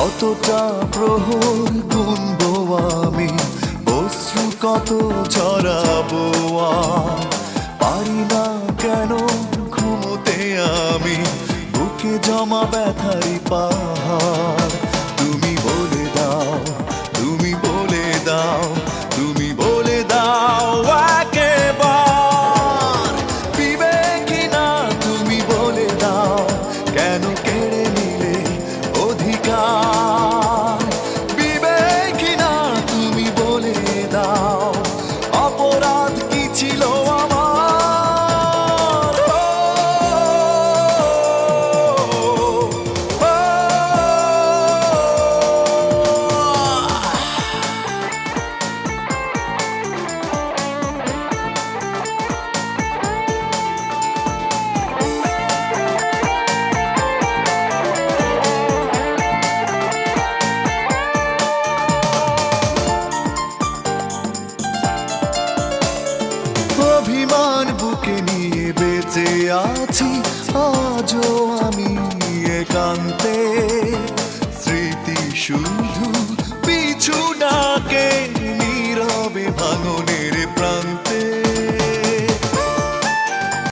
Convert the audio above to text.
কতটা প্রহর গুনবো আমি, অশ্রু কত ঝরাবো আর পারি না কেন ঘুমোতে আমি, বুকে জমা ব্যথারি পাহাড়। তুমি বলে দাও, তুমি বলে দাও, তুমি বলে দাও একেবার, বিবেকী না তুমি বলে দাও কেন কেড়ে নিলে অধিকার। বিবেকী না তুমি বলে দাও অপরাধ কি ছিল আমার। অভিমান বুকে নিয়ে বেঁচে আছি আজও আমি একান্তে, স্মৃতি শুধু পিছু ডাকে নীরবে ভাঙনে